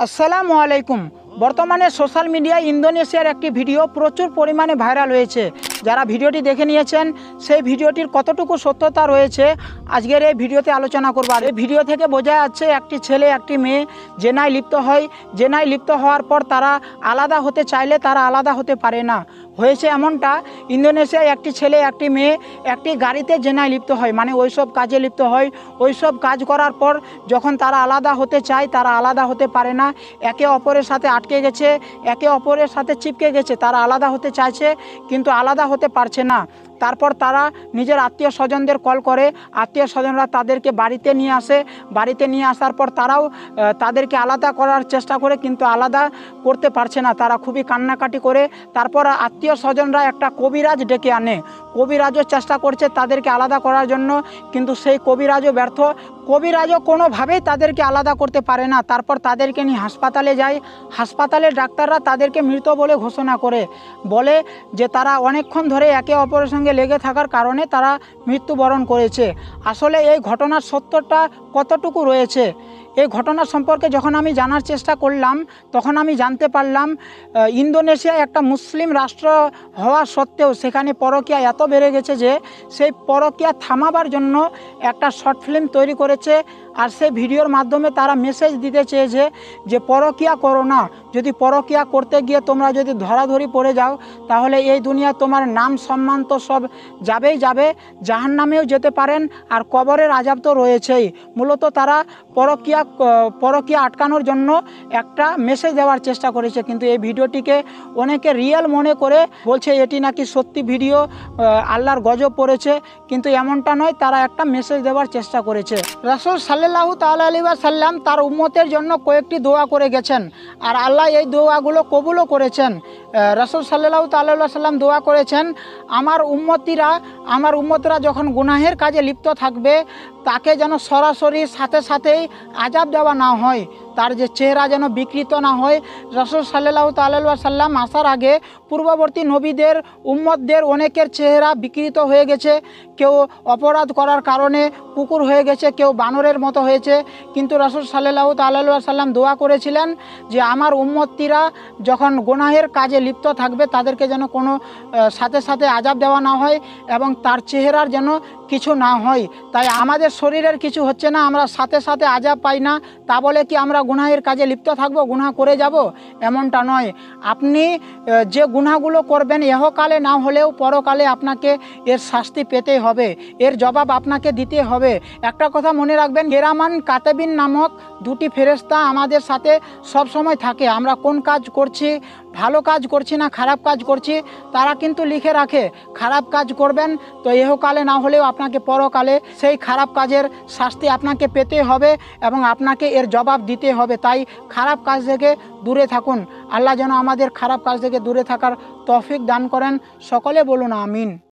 আসসালামু আলাইকুম। বর্তমানে সোশ্যাল মিডিয়ায় ইন্দোনেশিয়ার একটি ভিডিও প্রচুর পরিমাণে ভাইরাল হয়েছে। যারা ভিডিওটি দেখে নিয়েছেন সেই ভিডিওটির কতটুকু সত্যতা রয়েছে আজকের এই ভিডিওতে আলোচনা করব। আর এই ভিডিও থেকে বোঝা যাচ্ছে একটি ছেলে একটি মেয়ে জেনায় লিপ্ত হয়। জেনায় লিপ্ত হওয়ার পর তারা আলাদা হতে চাইলে তারা আলাদা হতে পারে না। হয়েছে এমনটা, ইন্দোনেশিয়ায় একটি ছেলে একটি মেয়ে একটি গাড়িতে জেনায় লিপ্ত হয়, মানে ওইসব কাজে লিপ্ত হয়। ওইসব কাজ করার পর যখন তারা আলাদা হতে চায় তারা আলাদা হতে পারে না। একে অপরের সাথে আটকে গেছে, একে অপরের সাথে চিপকে গেছে। তারা আলাদা হতে চাইছে কিন্তু আলাদা হতে পারছে না। তারপর তারা নিজের আত্মীয় স্বজনদের কল করে, আত্মীয় স্বজনরা তাদেরকে বাড়িতে নিয়ে আসে। বাড়িতে নিয়ে আসার পর তারাও তাদেরকে আলাদা করার চেষ্টা করে কিন্তু আলাদা করতে পারছে না। তারা খুবই কান্নাকাটি করে। তারপর আত্মীয় স্বজনরা একটা কবিরাজ ডেকে আনে। কবিরাজও চেষ্টা করছে তাদেরকে আলাদা করার জন্য, কিন্তু সেই কবিরাজও ব্যর্থ। কবিরাজও কোনোভাবেই তাদেরকে আলাদা করতে পারে না। তারপর তাদেরকে নিয়ে হাসপাতালে যায়। হাসপাতালের ডাক্তাররা তাদেরকে মৃত বলে ঘোষণা করে, বলে যে তারা অনেকক্ষণ ধরে একে অপরের সঙ্গে লেগে থাকার কারণে তারা মৃত্যুবরণ করেছে। আসলে এই ঘটনার সত্যটা কতটুকু রয়েছে, এই ঘটনা সম্পর্কে যখন আমি জানার চেষ্টা করলাম তখন আমি জানতে পারলাম ইন্দোনেশিয়া একটা মুসলিম রাষ্ট্র হওয়া সত্ত্বেও সেখানে পরকীয়া এত বেড়ে গেছে যে সেই পরকীয়া থামাবার জন্য একটা শর্ট ফিল্ম তৈরি করেছে। আর সেই ভিডিওর মাধ্যমে তারা মেসেজ দিতে চেয়েছে যে পরকীয়া করো না। যদি পরকীয়া করতে গিয়ে তোমরা যদি ধরাধরি পড়ে যাও তাহলে এই দুনিয়া তোমার নাম সম্মান তো সব যাবেই যাবে, জাহান্নামেও যেতে পারেন, আর কবরের আযাব তো রয়েছেই। মূলত তারা পরকীয়া আটকানোর জন্য একটা মেসেজ দেওয়ার চেষ্টা করেছে। কিন্তু এই ভিডিওটিকে অনেকে রিয়েল মনে করে বলছে এটি নাকি সত্যি ভিডিও, আল্লাহর গজব পড়েছে, কিন্তু এমনটা নয়। তারা একটা মেসেজ দেওয়ার চেষ্টা করেছে। রাসূল সাল্লাল্লাহু তাআলা আলাইহি ওয়াসাল্লাম তার উম্মতের জন্য কয়েকটি দোয়া করে গেছেন, আর আল্লাহ এই দোয়াগুলো কবুলও করেছেন। রাসূল সাল্লাল্লাহু তাআলা আলাইহি ওয়াসাল্লাম দোয়া করেছেন, আমার উম্মতরা যখন গুনাহের কাজে লিপ্ত থাকবে তাকে যেন সরাসরি সাথে সাথেই আযাব দেওয়া না হয়, তার যে চেহারা যেন বিকৃত না হয়। রাসূল সাল্লাল্লাহু তাআলা আলাইহি ওয়াসাল্লাম আসার আগে পূর্ববর্তী নবীদের উম্মতদের অনেকের চেহারা বিকৃত হয়ে গেছে। কেউ অপরাধ করার কারণে কুকুর হয়ে গেছে, কেউ বানরের মতো হয়েছে। কিন্তু রাসূল সাল্লাল্লাহু তাআলা আলাইহি ওয়াসাল্লাম দোয়া করেছিলেন যে আমার উম্মতরা যখন গুনাহের কাজে লিপ্ত থাকবে তাদেরকে যেন কোনো সাথে সাথে আযাব দেওয়া না হয় এবং তার চেহারার যেন কিছু না হয়। তাই আমাদের শরীরের কিছু হচ্ছে না, আমরা সাথে সাথে আযাব পাই না, তা বলে কি আমরা গুনাহের কাজে লিপ্ত থাকব, গুনাহ করে যাব? এমনটা নয়। আপনি যে গুনাহগুলো করবেন ইহকালে না হলেও পরকালে আপনাকে এর শাস্তি পেতে হবে, এর জবাব আপনাকে দিতে হবে। একটা কথা মনে রাখবেন, কেরামান কাতেবিন নামক দুটি ফেরেশতা আমাদের সাথে সব সময় থাকে। আমরা কোন কাজ করছি, ভালো কাজ করছি না খারাপ কাজ করছি, তারা কিন্তু লিখে রাখে। খারাপ কাজ করবেন তো ইহকালে না হলেও আপনাকে পরকালে সেই খারাপ কাজের শাস্তি আপনাকে পেতে হবে এবং আপনাকে এর জবাব দিতে হবে। তাই খারাপ কাজ থেকে দূরে থাকুন। আল্লাহ যেন আমাদের খারাপ কাজ থেকে দূরে থাকার তৌফিক দান করেন। সকলে বলুন আমিন।